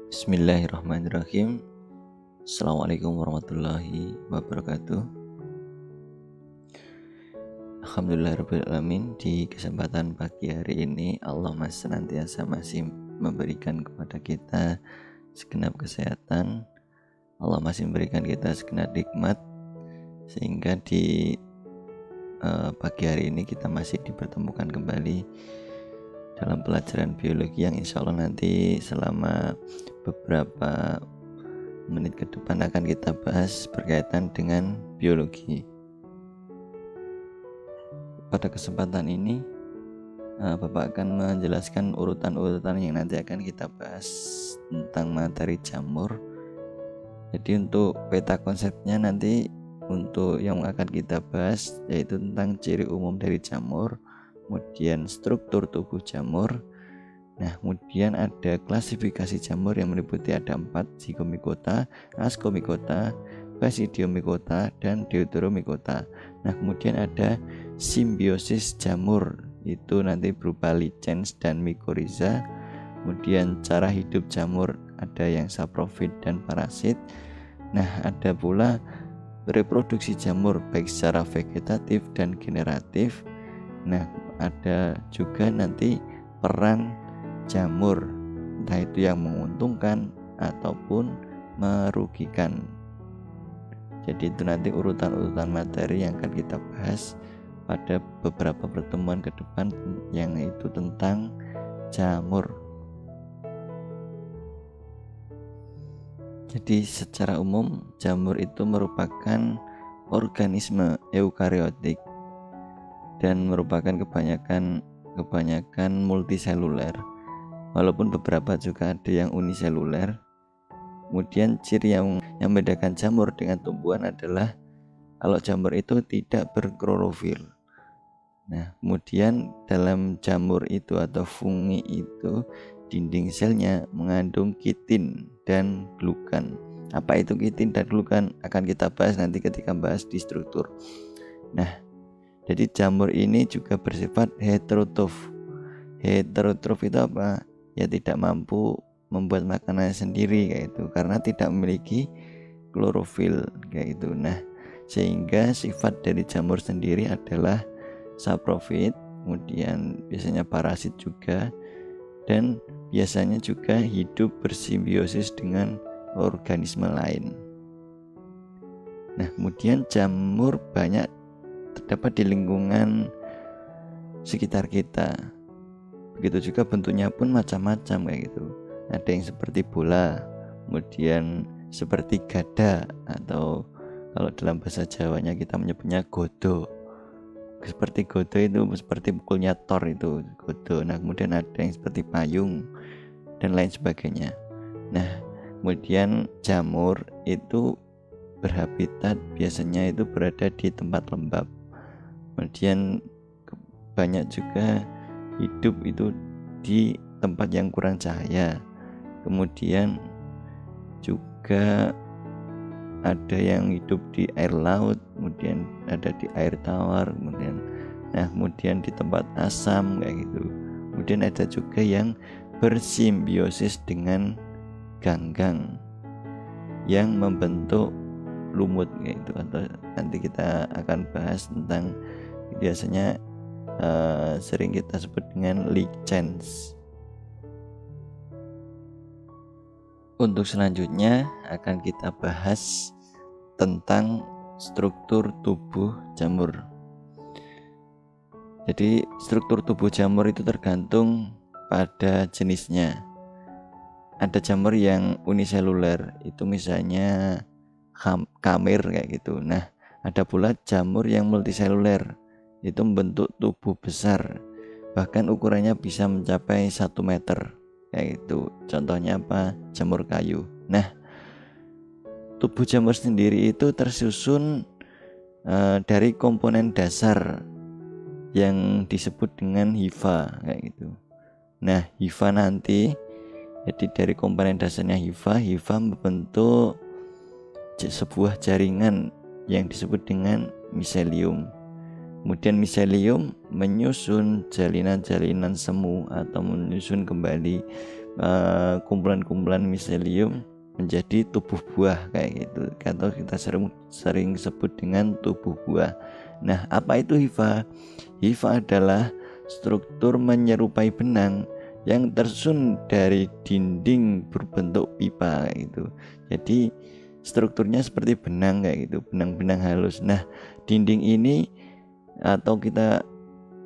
Bismillahirrahmanirrahim. Assalamualaikum warahmatullahi wabarakatuh. Alhamdulillahirrahmanirrahim. Di kesempatan pagi hari ini Allah senantiasa masih memberikan kepada kita segenap kesehatan. Allah masih memberikan kita segenap nikmat, sehingga di pagi hari ini kita masih dipertemukan kembali dalam pelajaran biologi yang insya Allah nanti selama beberapa menit ke depan akan kita bahas berkaitan dengan biologi. Pada kesempatan ini Bapak akan menjelaskan urutan-urutan yang nanti akan kita bahas tentang materi jamur. Jadi untuk peta konsepnya nanti untuk yang akan kita bahas yaitu tentang ciri umum dari jamur, kemudian struktur tubuh jamur. Nah, kemudian ada klasifikasi jamur yang meliputi ada 4, Zygomicota, Ascomycota, Basidiomycota, dan Deuteromycota. Nah, kemudian ada simbiosis jamur, itu nanti berupa lichens dan mycorrhiza. Kemudian cara hidup jamur ada yang saprofit dan parasit. Nah, ada pula reproduksi jamur baik secara vegetatif dan generatif. Nah, ada juga nanti peran jamur, entah itu yang menguntungkan ataupun merugikan. Jadi itu nanti urutan-urutan materi yang akan kita bahas pada beberapa pertemuan ke depan, yang itu tentang jamur. Jadi secara umum jamur itu merupakan organisme eukariotik dan merupakan kebanyakan multiseluler, walaupun beberapa juga ada yang uniseluler. Kemudian ciri yang membedakan jamur dengan tumbuhan adalah kalau jamur itu tidak berklorofil. Nah, kemudian dalam jamur itu atau fungi itu dinding selnya mengandung kitin dan glukan. Apa itu kitin dan glukan akan kita bahas nanti ketika bahas di struktur. Nah, jadi jamur ini juga bersifat heterotrof. Heterotrof itu apa? Ya tidak mampu membuat makanan sendiri kayak itu, karena tidak memiliki klorofil kayak itu. Nah, sehingga sifat dari jamur sendiri adalah saprofit, kemudian biasanya parasit juga, dan biasanya juga hidup bersimbiosis dengan organisme lain. Nah, kemudian jamur banyak terdapat di lingkungan sekitar kita. Begitu juga bentuknya pun macam-macam kayak gitu. Ada yang seperti bola, kemudian seperti gada, atau kalau dalam bahasa Jawanya kita menyebutnya godo. Seperti godo itu seperti pukulnya Thor itu godo. Nah, kemudian ada yang seperti payung dan lain sebagainya. Nah, kemudian jamur itu berhabitat biasanya itu berada di tempat lembab. Kemudian banyak juga hidup itu di tempat yang kurang cahaya. Kemudian juga ada yang hidup di air laut, kemudian ada di air tawar, kemudian di tempat asam kayak gitu. Kemudian ada juga yang bersimbiosis dengan ganggang yang membentuk lumut kayak gitu, atau nanti kita akan bahas tentang biasanya sering kita sebut dengan lichens. Untuk selanjutnya akan kita bahas tentang struktur tubuh jamur. Jadi struktur tubuh jamur itu tergantung pada jenisnya. Ada jamur yang uniseluler, itu misalnya kamir kayak gitu. Nah, ada pula jamur yang multiseluler, itu membentuk tubuh besar, bahkan ukurannya bisa mencapai 1 meter kayak gitu. Contohnya apa? Jamur kayu. Nah, tubuh jamur sendiri itu tersusun dari komponen dasar yang disebut dengan hifa kayak gitu. Nah, hifa nanti jadi dari komponen dasarnya hifa membentuk sebuah jaringan yang disebut dengan miselium. Kemudian miselium menyusun jalinan-jalinan semu atau menyusun kembali kumpulan-kumpulan miselium menjadi tubuh buah kayak gitu, atau kita sering sebut dengan tubuh buah. Nah, apa itu hifa? Hifa adalah struktur menyerupai benang yang tersusun dari dinding berbentuk pipa kayak gitu. Jadi strukturnya seperti benang kayak gitu, benang-benang halus. Nah, dinding ini, atau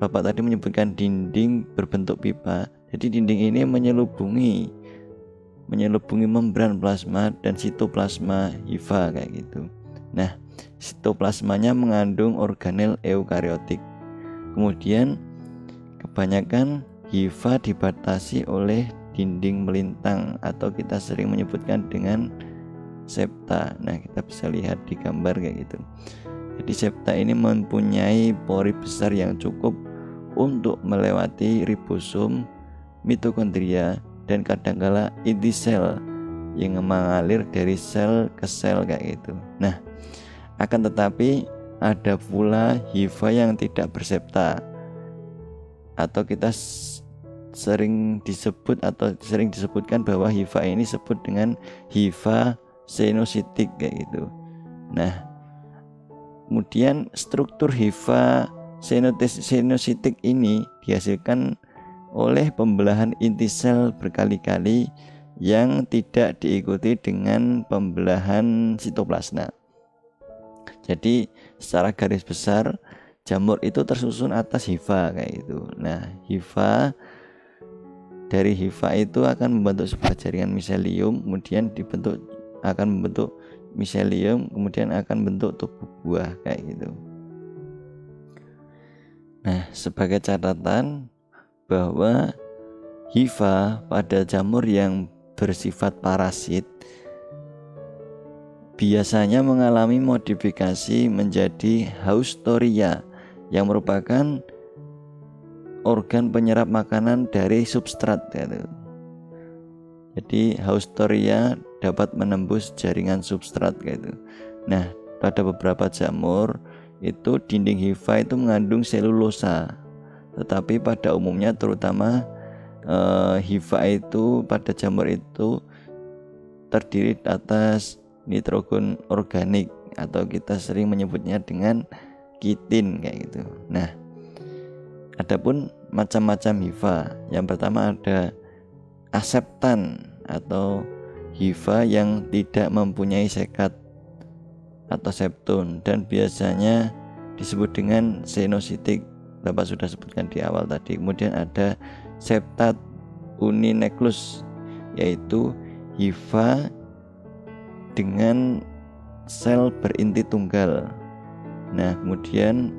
Bapak tadi menyebutkan dinding berbentuk pipa. Jadi dinding ini menyelubungi membran plasma dan sitoplasma hifa kayak gitu. Nah, sitoplasmanya mengandung organel eukariotik. Kemudian kebanyakan hifa dibatasi oleh dinding melintang, atau kita sering menyebutkan dengan septa. Nah, kita bisa lihat di gambar kayak gitu. Jadi septa ini mempunyai pori besar yang cukup untuk melewati ribosom, mitokondria, dan kadangkala inti sel yang mengalir dari sel ke sel kayak gitu. Nah, akan tetapi ada pula hifa yang tidak bersepta, atau kita sering disebutkan bahwa hifa ini disebut dengan hifa senositik kayak gitu. Nah, kemudian struktur hifa senositik ini dihasilkan oleh pembelahan inti sel berkali-kali yang tidak diikuti dengan pembelahan sitoplasma. Jadi secara garis besar jamur itu tersusun atas hifa kayak gitu. Nah, dari hifa itu akan membentuk sebuah jaringan miselium, kemudian akan membentuk miselium, kemudian akan bentuk tubuh buah kayak gitu. Nah, sebagai catatan bahwa hifa pada jamur yang bersifat parasit biasanya mengalami modifikasi menjadi Haustoria yang merupakan organ penyerap makanan dari substrat gitu. Jadi Haustoria dapat menembus jaringan substrat gitu. Nah, pada beberapa jamur itu dinding hifa itu mengandung selulosa, tetapi pada umumnya terutama hifa itu pada jamur itu terdiri atas nitrogen organik, atau kita sering menyebutnya dengan kitin kayak gitu. Nah, adapun macam-macam hifa, yang pertama ada aseptan atau hifa yang tidak mempunyai sekat atau septon dan biasanya disebut dengan senositik, Bapak sudah sebutkan di awal tadi. Kemudian ada septat unineklus, yaitu hifa dengan sel berinti tunggal. Nah, kemudian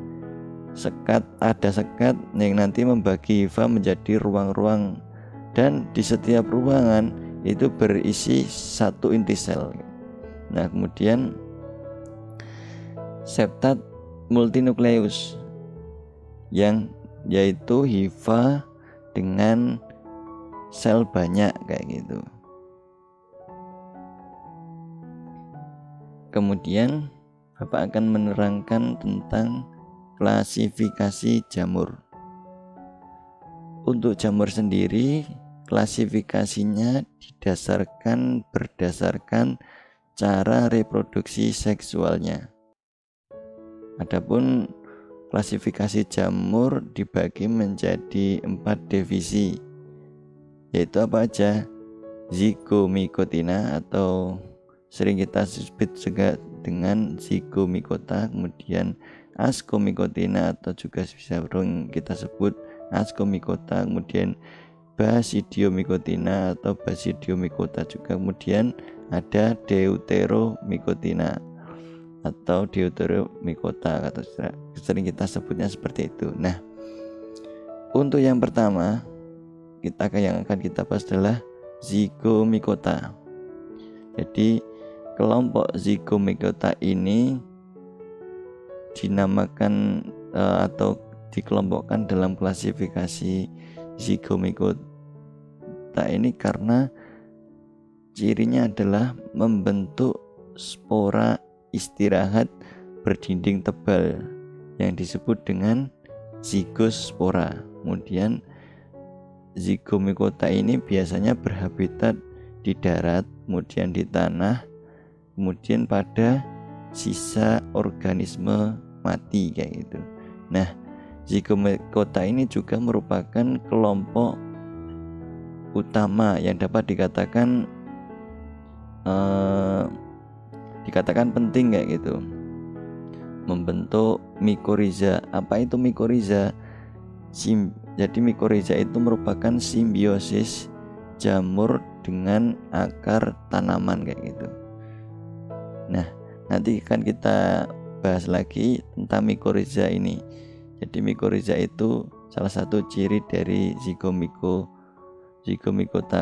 ada sekat yang nanti membagi hifa menjadi ruang-ruang, dan di setiap ruangan itu berisi satu inti sel. Nah, kemudian septat multinukleus, yang yaitu hifa dengan sel banyak kayak gitu. Kemudian Bapak akan menerangkan tentang klasifikasi jamur. Untuk jamur sendiri, klasifikasinya berdasarkan cara reproduksi seksualnya. Adapun klasifikasi jamur dibagi menjadi 4 divisi, yaitu apa aja? Zygomycotina, atau sering kita sebut juga dengan zygomicota, kemudian Ascomycotina, atau juga bisa kita sebut Ascomycota, kemudian Basidiomycotina atau Basidiomycota juga, kemudian ada Deuteromycotina atau Deuteromycota, atau sering kita sebutnya seperti itu. Nah, untuk yang pertama yang akan kita bahas adalah Zygomicota. Jadi kelompok Zygomicota ini dinamakan atau dikelompokkan dalam klasifikasi Zygomicota ini karena cirinya adalah membentuk spora istirahat berdinding tebal yang disebut dengan zygospora. Kemudian Zygomicota ini biasanya berhabitat di darat, kemudian di tanah, kemudian pada sisa organisme mati kayak gitu. Nah, Zygomicota ini juga merupakan kelompok utama yang dapat dikatakan penting kayak gitu, membentuk mikoriza. Apa itu mikoriza? Jadi mikoriza itu merupakan simbiosis jamur dengan akar tanaman kayak gitu. Nah, nanti akan kita bahas lagi tentang mikoriza ini. Jadi mikoriza itu salah satu ciri dari Zygomicota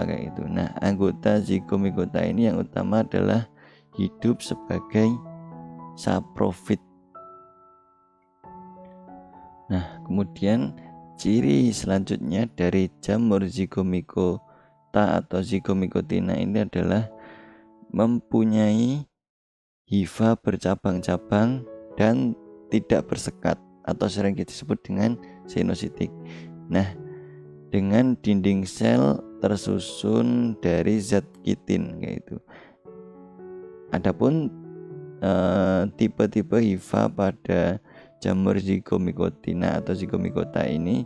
kayak gitu. Nah, anggota Zygomicota ini yang utama adalah hidup sebagai saprofit. Nah, kemudian ciri selanjutnya dari jamur Zygomicota atau Zygomicotina ini adalah mempunyai hifa bercabang-cabang dan tidak bersekat atau sering disebut dengan sinusitik. Nah, dengan dinding sel tersusun dari zat kitin kayak gitu. Adapun tipe-tipe hifa pada jamur Zygomicotina atau Zygomicota ini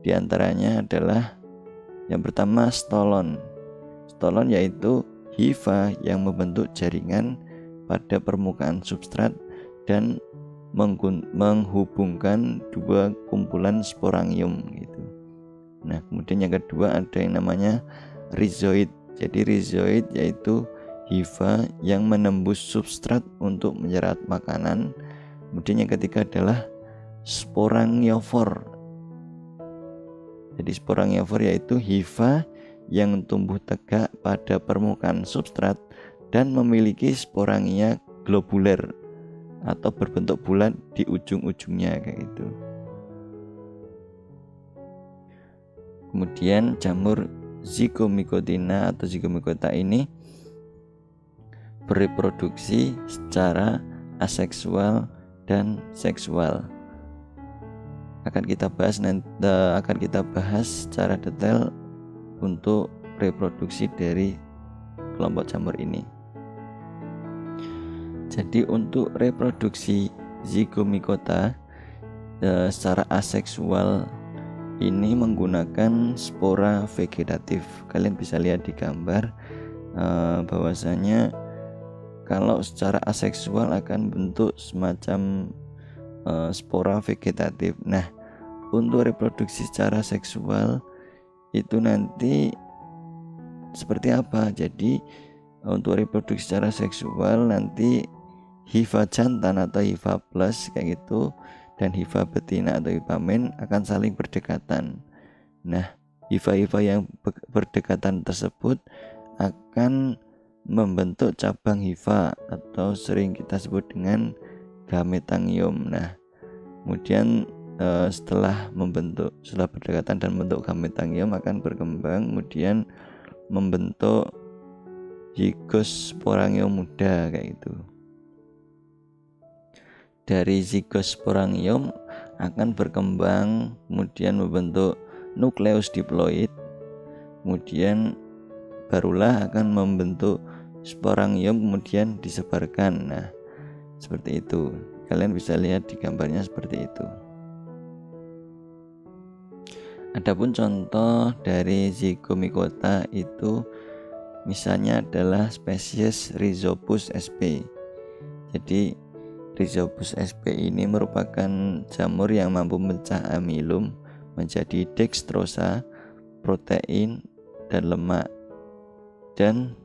diantaranya adalah yang pertama stolon. Stolon yaitu hifa yang membentuk jaringan pada permukaan substrat dan menghubungkan dua kumpulan sporangium gitu. Nah, kemudian yang kedua ada yang namanya rhizoid. Jadi rhizoid yaitu hifa yang menembus substrat untuk menyerap makanan. Kemudian yang ketiga adalah sporangiofor. Jadi sporangiofor yaitu hifa yang tumbuh tegak pada permukaan substrat dan memiliki sporangia globuler atau berbentuk bulat di ujung-ujungnya kayak gitu. Kemudian jamur Zygomicotina atau Zygomicota ini bereproduksi secara aseksual dan seksual. Akan kita bahas secara detail untuk reproduksi dari kelompok jamur ini. Jadi untuk reproduksi Zygomicota secara aseksual ini menggunakan spora vegetatif. Kalian bisa lihat di gambar bahwasanya kalau secara aseksual akan bentuk semacam spora vegetatif. Nah, untuk reproduksi secara seksual itu nanti seperti apa? Jadi untuk reproduksi secara seksual nanti hifa jantan atau hifa plus kayak gitu dan hifa betina atau hifa men akan saling berdekatan. Nah, hifa-hifa yang berdekatan tersebut akan membentuk cabang hifa atau sering kita sebut dengan gametangium. Nah, kemudian setelah berdekatan dan membentuk gametangium akan berkembang kemudian membentuk zygosporangium muda kayak gitu. Dari zygosporangium akan berkembang kemudian membentuk nukleus diploid, kemudian barulah akan membentuk sporangium kemudian disebarkan. Nah, seperti itu. Kalian bisa lihat di gambarnya seperti itu. Adapun contoh dari Zygomicota itu misalnya adalah spesies Rhizopus sp. Jadi Rhizopus sp ini merupakan jamur yang mampu memecah amilum menjadi dextrosa, protein, dan lemak. Dan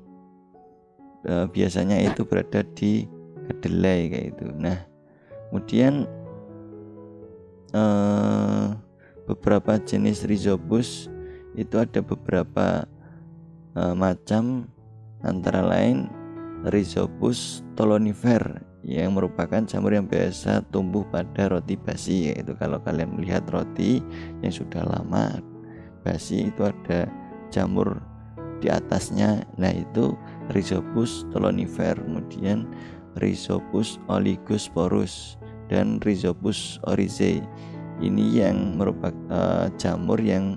biasanya itu berada di kedelai kayak itu. Nah, kemudian beberapa jenis Rhizopus itu ada beberapa macam, antara lain Rhizopus tolonifer yang merupakan jamur yang biasa tumbuh pada roti basi, yaitu kalau kalian melihat roti yang sudah lama basi itu ada jamur di atasnya. Nah, itu Rhizopus tolonifer. Kemudian Rhizopus oligosporus dan Rhizopus oryzae. Ini yang merupakan jamur yang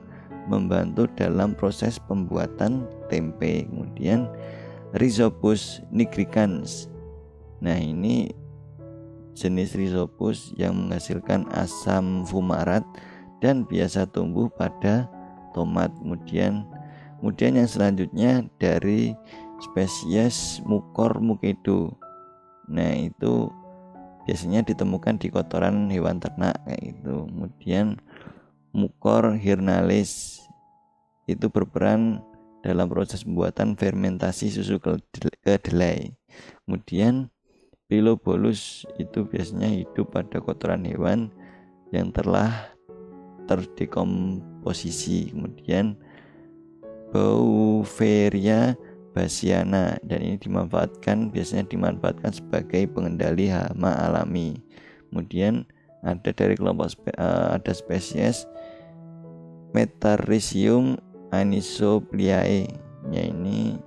membantu dalam proses pembuatan tempe. Kemudian Rhizopus nigricans. Nah, ini jenis Rhizopus yang menghasilkan asam fumarat dan biasa tumbuh pada tomat. Kemudian yang selanjutnya dari spesies Mucor mucedo. Nah, itu biasanya ditemukan di kotoran hewan ternak kayak gitu. Kemudian Mucor hirnalis itu berperan dalam proses pembuatan fermentasi susu kedelai. Kemudian Pilobolus itu biasanya hidup pada kotoran hewan yang telah terdekomposisi. Kemudian Beauveria bassiana, dan ini biasanya dimanfaatkan sebagai pengendali hama alami. Kemudian ada dari kelompok ada spesies Metarhizium anisopliae, ini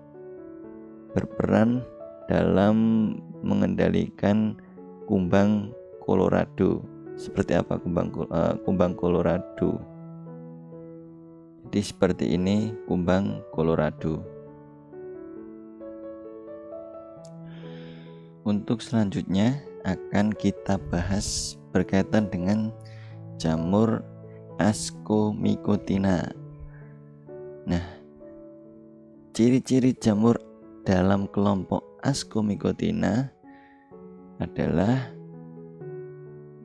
berperan dalam mengendalikan kumbang Colorado. Seperti apa kumbang Colorado? Jadi seperti ini kumbang Colorado. Untuk selanjutnya akan kita bahas berkaitan dengan jamur Ascomycotina. Nah, ciri-ciri jamur dalam kelompok Ascomycotina adalah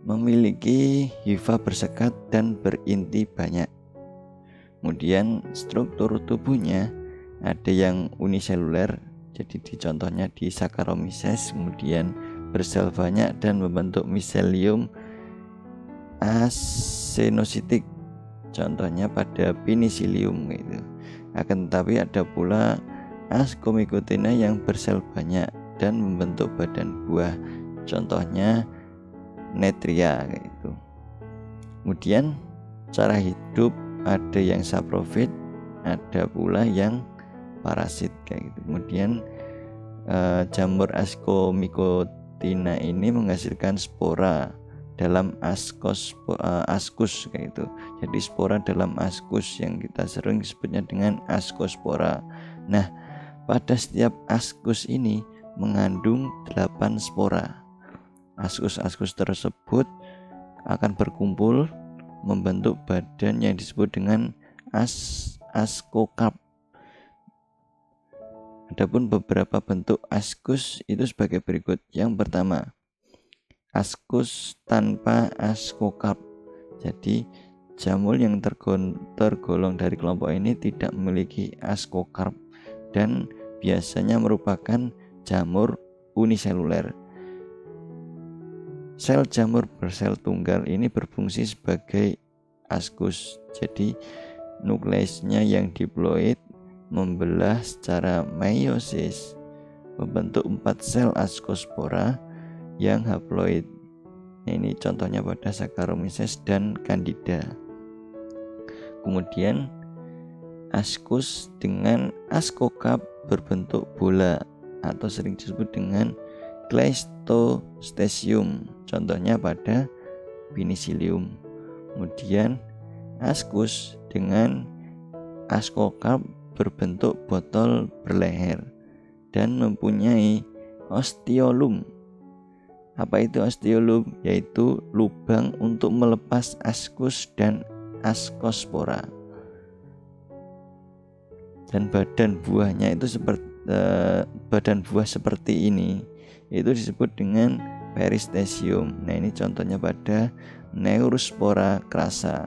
memiliki hifa bersekat dan berinti banyak. Kemudian struktur tubuhnya ada yang uniseluler, jadi contohnya di Saccharomyces, kemudian bersel banyak dan membentuk miselium asenositik, contohnya pada Penicillium gitu. Akan tetapi ada pula Ascomycotina yang bersel banyak dan membentuk badan buah, contohnya Netria gitu. Kemudian cara hidup ada yang saprofit, ada pula yang parasit kayak gitu. Kemudian jamur Ascomycotina ini menghasilkan spora dalam askus kayak gitu. Jadi spora dalam askus yang kita sering sebutnya dengan ascospora. Nah, pada setiap askus ini mengandung 8 spora. Askus-askus tersebut akan berkumpul membentuk badan yang disebut dengan ascocarp. Adapun beberapa bentuk askus itu sebagai berikut. Yang pertama, askus tanpa ascocarp. Jadi jamur yang tergolong dari kelompok ini tidak memiliki ascocarp dan biasanya merupakan jamur uniseluler. Sel jamur bersel tunggal ini berfungsi sebagai askus. Jadi nukleusnya yang diploid membelah secara meiosis membentuk 4 sel ascospora yang haploid. Ini contohnya pada Saccharomyces dan Candida. Kemudian askus dengan ascocarp berbentuk bola atau sering disebut dengan Cleistostasium, contohnya pada Penicillium. Kemudian askus dengan ascocarp berbentuk botol berleher dan mempunyai osteolum. Apa itu osteolum? Yaitu lubang untuk melepas askus dan ascospora. Dan badan buahnya itu badan buah seperti ini itu disebut dengan peristasium. Nah, ini contohnya pada Neurospora crassa.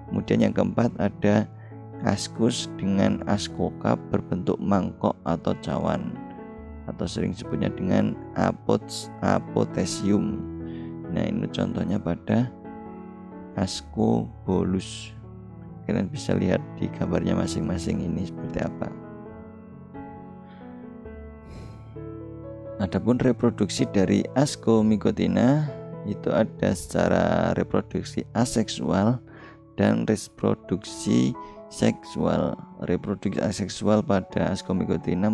Kemudian yang keempat ada askus dengan ascocarp berbentuk mangkok atau cawan, atau sering disebutnya dengan apotesium. Nah, ini contohnya pada Ascobolus. Kalian bisa lihat di gambarnya masing-masing ini seperti apa. Adapun reproduksi dari Ascomycotina itu ada secara reproduksi aseksual dan reproduksi seksual. Reproduksi aseksual pada Ascomycotina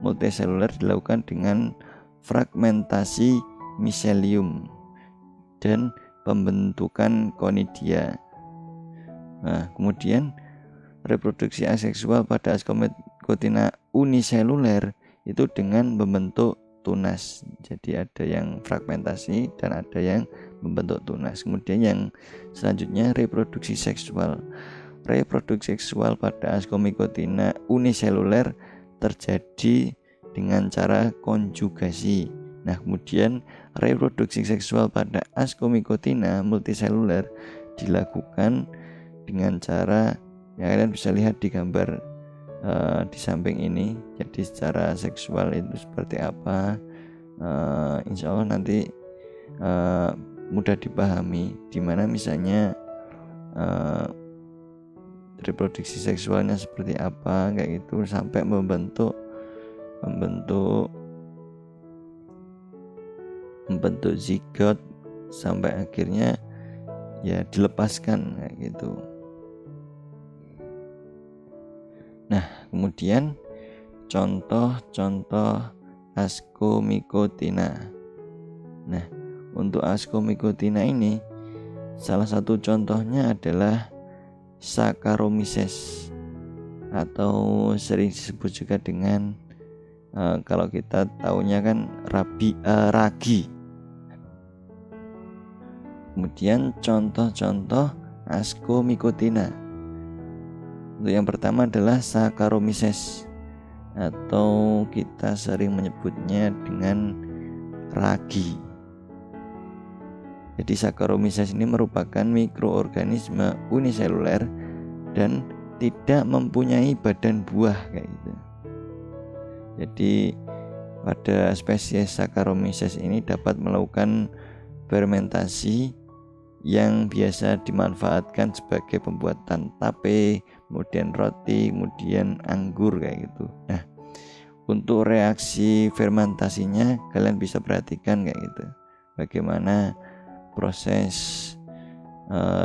multiseluler dilakukan dengan fragmentasi miselium dan pembentukan conidia. Nah, kemudian reproduksi aseksual pada Ascomycotina uniseluler itu dengan membentuk tunas. Jadi ada yang fragmentasi dan ada yang membentuk tunas. Kemudian yang selanjutnya reproduksi seksual. Reproduksi seksual pada Ascomycotina uniseluler terjadi dengan cara konjugasi. Nah, kemudian reproduksi seksual pada Ascomycotina multiseluler dilakukan dengan cara yang kalian bisa lihat di gambar di samping ini. Jadi secara seksual itu seperti apa, insya Allah nanti mudah dipahami, dimana misalnya reproduksi seksualnya seperti apa kayak gitu sampai membentuk zigot sampai akhirnya ya dilepaskan kayak gitu. Nah, kemudian contoh-contoh Ascomycotina. Nah, untuk Ascomycotina ini salah satu contohnya adalah Saccharomyces atau sering disebut juga dengan kalau kita tahunya kan ragi. Kemudian contoh-contoh Ascomycotina. Untuk yang pertama adalah Saccharomyces atau kita sering menyebutnya dengan ragi. Jadi Saccharomyces ini merupakan mikroorganisme uniseluler dan tidak mempunyai badan buah kayak gitu. Jadi pada spesies Saccharomyces ini dapat melakukan fermentasi yang biasa dimanfaatkan sebagai pembuatan tape, kemudian roti, kemudian anggur kayak gitu. Nah, untuk reaksi fermentasinya kalian bisa perhatikan kayak gitu. Bagaimana proses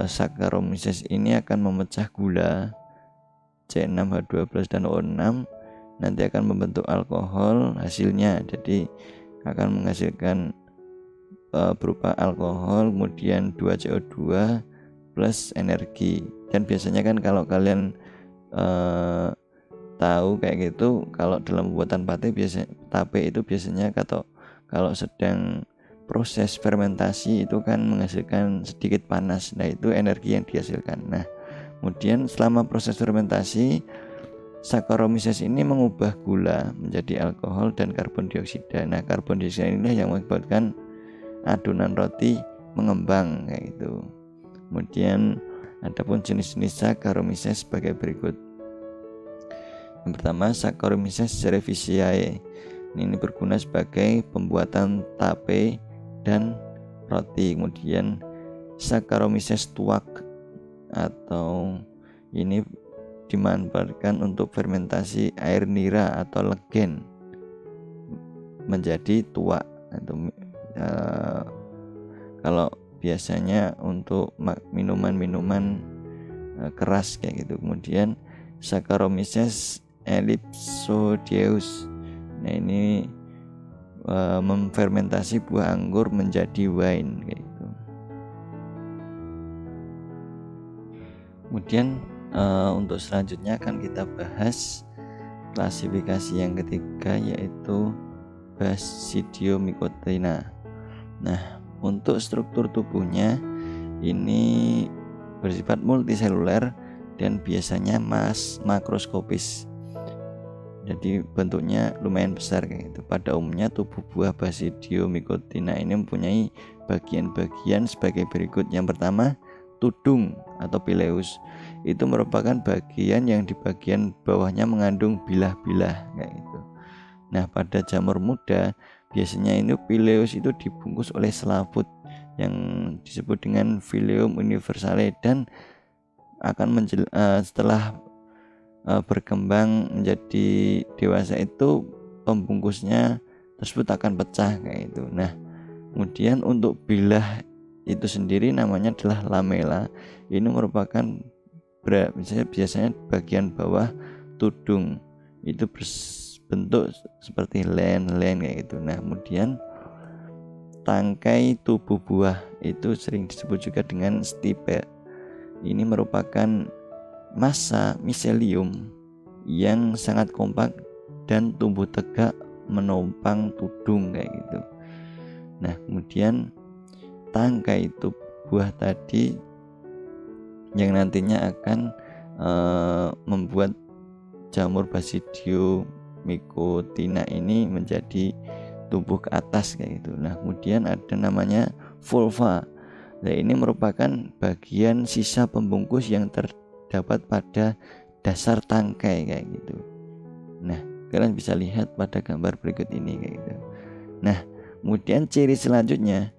Saccharomyces ini akan memecah gula C6H12 dan O6, nanti akan membentuk alkohol hasilnya. Jadi akan menghasilkan berupa alkohol, kemudian 2CO2 plus energi. Dan biasanya kan kalau kalian tahu kayak gitu, kalau dalam pembuatan tape itu biasanya kalau sedang proses fermentasi itu kan menghasilkan sedikit panas. Nah, itu energi yang dihasilkan. Nah, kemudian selama proses fermentasi Saccharomyces ini mengubah gula menjadi alkohol dan karbon dioksida. Nah, karbon dioksida ini yang mengakibatkan adonan roti mengembang kayak gitu. Kemudian adapun jenis-jenis Saccharomyces sebagai berikut. Yang pertama, Saccharomyces cerevisiae. Ini berguna sebagai pembuatan tape dan roti. Kemudian Saccharomyces tuak atau ini dimanfaatkan untuk fermentasi air nira atau legen menjadi tuak. Kalau biasanya untuk minuman-minuman keras kayak gitu. Kemudian Saccharomyces ellipsoideus. Nah, ini memfermentasi buah anggur menjadi wine kayak gitu. Kemudian untuk selanjutnya akan kita bahas klasifikasi yang ketiga, yaitu Basidiomycotina. Nah, untuk struktur tubuhnya ini bersifat multiseluler dan biasanya makroskopis. Jadi bentuknya lumayan besar kayak gitu. Pada umumnya tubuh buah Basidiomycotina ini mempunyai bagian-bagian sebagai berikut. Yang pertama, tudung atau pileus. Itu merupakan bagian yang di bagian bawahnya mengandung bilah-bilah kayak gitu. Nah, pada jamur muda biasanya ini pileus itu dibungkus oleh selaput yang disebut dengan Phylum universale dan akan setelah berkembang menjadi dewasa itu pembungkusnya tersebut akan pecah kayak itu. Nah, kemudian untuk bilah itu sendiri namanya adalah lamela. Ini merupakan biasanya bagian bawah tudung itu berbentuk seperti len kayak gitu. Nah, kemudian tangkai tubuh buah itu sering disebut juga dengan stipe. Ini merupakan massa miselium yang sangat kompak dan tumbuh tegak menopang tudung kayak gitu. Nah, kemudian tangkai itu buah tadi yang nantinya akan membuat jamur Basidium mycotina ini menjadi tumbuh ke atas kayak gitu. Nah, kemudian ada namanya vulva. Nah, ini merupakan bagian sisa pembungkus yang terdapat pada dasar tangkai kayak gitu. Nah, kalian bisa lihat pada gambar berikut ini kayak gitu. Nah, kemudian ciri selanjutnya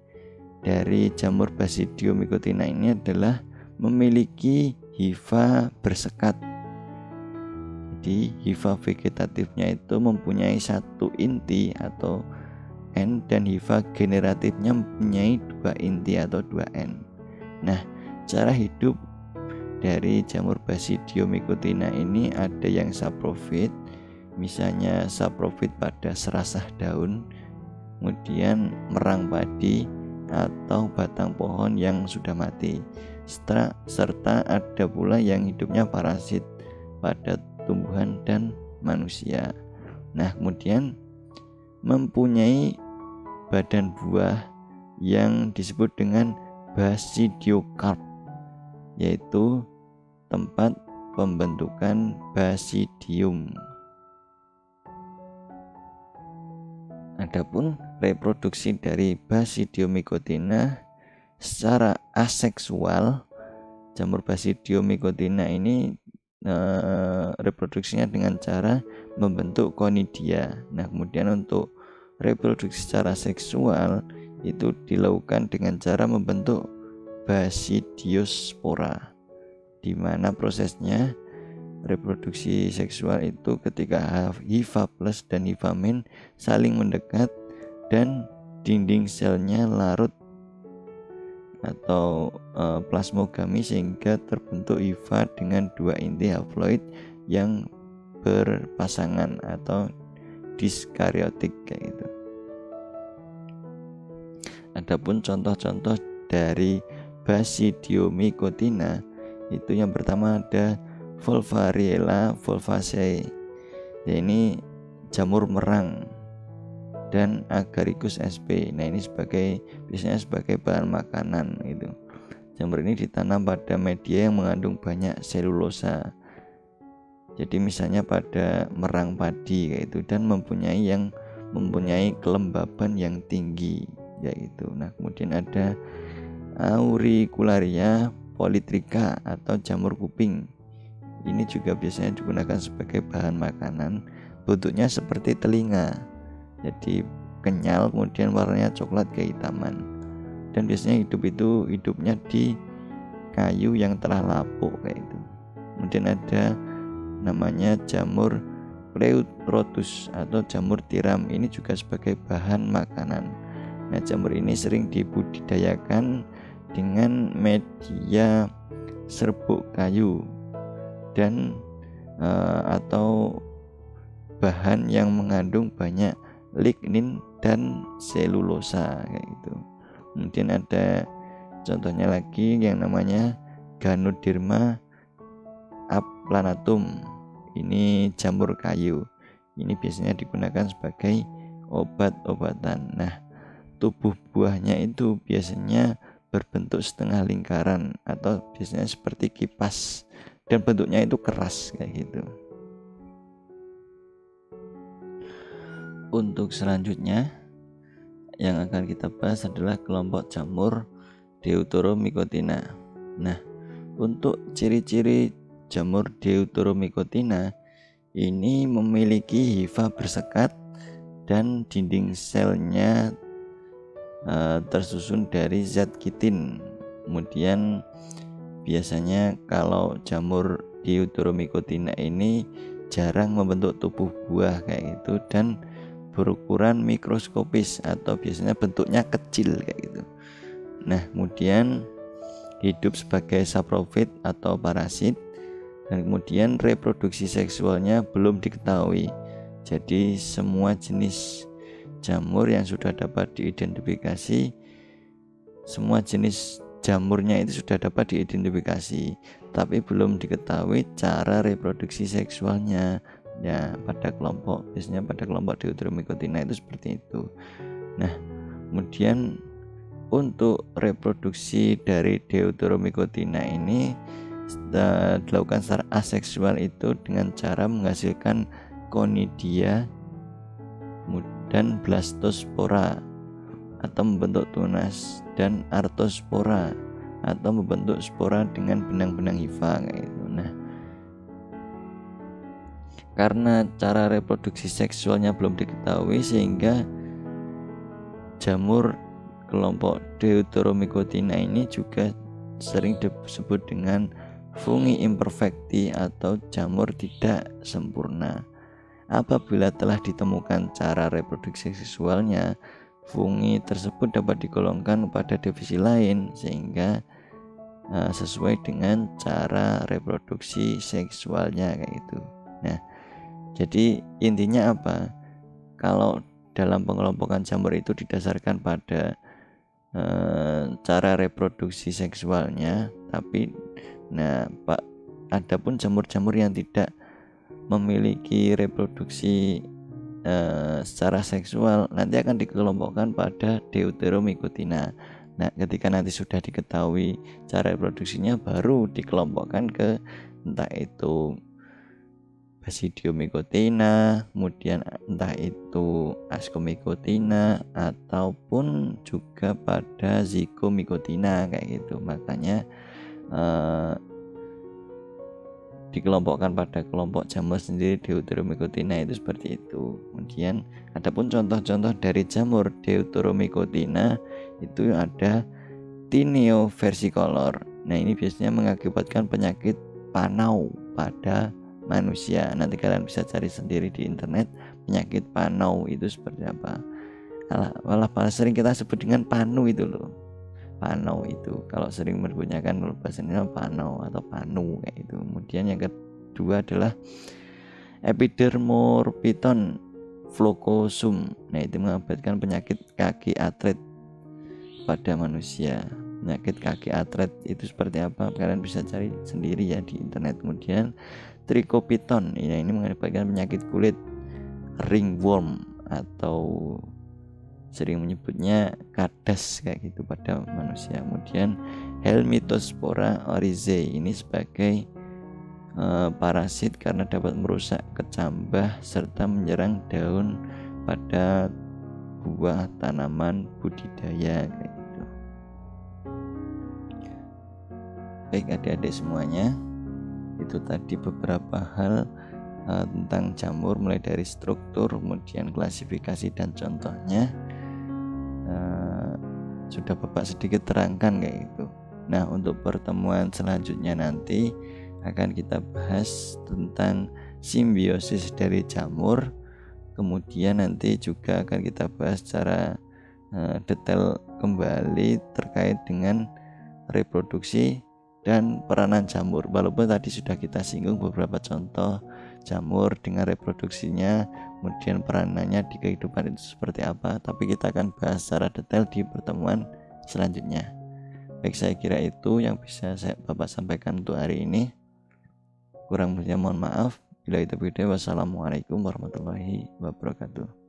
dari jamur Basidium mycotina ini adalah memiliki hifa bersekat. Jadi hifa vegetatifnya itu mempunyai satu inti atau N, dan hifa generatifnya mempunyai 2 inti atau 2 N. Nah, cara hidup dari jamur Basidium mycotina ini ada yang saprofit, misalnya saprofit pada serasah daun, kemudian merang padi atau batang pohon yang sudah mati, serta ada pula yang hidupnya parasit pada tumbuhan dan manusia. Nah, kemudian mempunyai badan buah yang disebut dengan basidiokarp, yaitu tempat pembentukan basidium. Adapun reproduksi dari Basidium mycotina secara aseksual, jamur Basidium mycotina ini reproduksinya dengan cara membentuk konidia. Nah, kemudian untuk reproduksi secara seksual itu dilakukan dengan cara membentuk basidiospora, di mana prosesnya reproduksi seksual itu ketika hifa plus dan hifa min saling mendekat dan dinding selnya larut atau plasmogami sehingga terbentuk hifa dengan 2 inti haploid yang berpasangan atau diskariotik kayak gitu. Adapun contoh-contoh dari Basidium mycotina itu yang pertama ada Volvariella volvaceae, ya ini jamur merang, dan Agaricus sp. Nah, ini biasanya sebagai bahan makanan itu. Jamur ini ditanam pada media yang mengandung banyak selulosa. Jadi misalnya pada merang padi yaitu, dan mempunyai kelembaban yang tinggi yaitu. Nah, kemudian ada Auricularia polytricha atau jamur kuping. Ini juga biasanya digunakan sebagai bahan makanan. Bentuknya seperti telinga, jadi kenyal, kemudian warnanya coklat kehitaman, dan biasanya hidupnya di kayu yang telah lapuk kayak itu. Kemudian ada namanya jamur Pleurotus atau jamur tiram, ini juga sebagai bahan makanan. Nah, jamur ini sering dibudidayakan dengan media serbuk kayu dan atau bahan yang mengandung banyak lignin dan selulosa kayak gitu. Kemudian ada contohnya lagi yang namanya Ganoderma aplanatum. Ini jamur kayu. Ini biasanya digunakan sebagai obat-obatan. Nah, tubuh buahnya itu biasanya berbentuk setengah lingkaran atau biasanya seperti kipas, dan bentuknya itu keras kayak gitu. Untuk selanjutnya yang akan kita bahas adalah kelompok jamur Deuteromycotina. Nah, untuk ciri-ciri jamur Deuteromycotina ini memiliki hifa bersekat dan dinding selnya tersusun dari zat kitin. Kemudian biasanya kalau jamur Deuteromycotina ini jarang membentuk tubuh buah kayak gitu, dan berukuran mikroskopis atau biasanya bentuknya kecil kayak gitu. Nah, kemudian hidup sebagai saprofit atau parasit, dan kemudian reproduksi seksualnya belum diketahui. Jadi semua jenis jamur yang sudah dapat diidentifikasi, semua jenis jamurnya itu sudah dapat diidentifikasi, tapi belum diketahui cara reproduksi seksualnya. Ya, biasanya pada kelompok Deuteromycotina itu seperti itu. Nah, kemudian untuk reproduksi dari Deuteromycotina ini dilakukan secara aseksual itu dengan cara menghasilkan konidia dan blastospora atau membentuk tunas, dan artospora atau membentuk spora dengan benang-benang hifa kayak gitu. Nah, karena cara reproduksi seksualnya belum diketahui, sehingga jamur kelompok Deuteromycotina ini juga sering disebut dengan fungi imperfecti atau jamur tidak sempurna. Apabila telah ditemukan cara reproduksi seksualnya, fungi tersebut dapat digolongkan pada divisi lain sehingga sesuai dengan cara reproduksi seksualnya kayak gitu. Nah, jadi intinya apa? Kalau dalam pengelompokan jamur itu didasarkan pada cara reproduksi seksualnya, tapi adapun jamur-jamur yang tidak memiliki reproduksi secara seksual nanti akan dikelompokkan pada Deuteromycotina. Nah, ketika nanti sudah diketahui cara reproduksinya, baru dikelompokkan ke entah itu Basidiomycotina, kemudian entah itu Ascomycotina, ataupun juga pada Zygomycotina kayak gitu. Makanya dikelompokkan pada kelompok jamur sendiri Deuteromycotina itu seperti itu. Kemudian adapun contoh-contoh dari jamur Deuteromycotina itu ada Tineo versicolor. Nah, ini biasanya mengakibatkan penyakit panau pada manusia. Nanti kalian bisa cari sendiri di internet penyakit panau itu seperti apa. Malah paling sering kita sebut dengan panu itu loh. Panau itu kalau sering menyebutnya bahasanya panau atau panu kayak itu. Kemudian yang kedua adalah Epidermorphiton flocosum. Nah, itu mengakibatkan penyakit kaki atlet pada manusia. Penyakit kaki atlet itu seperti apa? Kalian bisa cari sendiri ya di internet. Kemudian Trichopiton, ini mengakibatkan penyakit kulit ringworm atau sering menyebutnya kadas kayak gitu pada manusia. Kemudian Helminthospora oryzae, ini sebagai parasit karena dapat merusak kecambah serta menyerang daun pada buah tanaman budidaya kayak gitu. Baik adik-adik semuanya, itu tadi beberapa hal tentang jamur, mulai dari struktur, kemudian klasifikasi dan contohnya. Sudah Bapak sedikit terangkan kayak gitu. Nah, untuk pertemuan selanjutnya nanti akan kita bahas tentang simbiosis dari jamur. Kemudian nanti juga akan kita bahas secara detail kembali terkait dengan reproduksi dan peranan jamur. Walaupun tadi sudah kita singgung beberapa contoh jamur dengan reproduksinya, kemudian peranannya di kehidupan itu seperti apa, tapi kita akan bahas secara detail di pertemuan selanjutnya. Baik, saya kira itu yang bisa Bapak sampaikan untuk hari ini. Kurang lebihnya mohon maaf. Bila itu video, wassalamualaikum warahmatullahi wabarakatuh.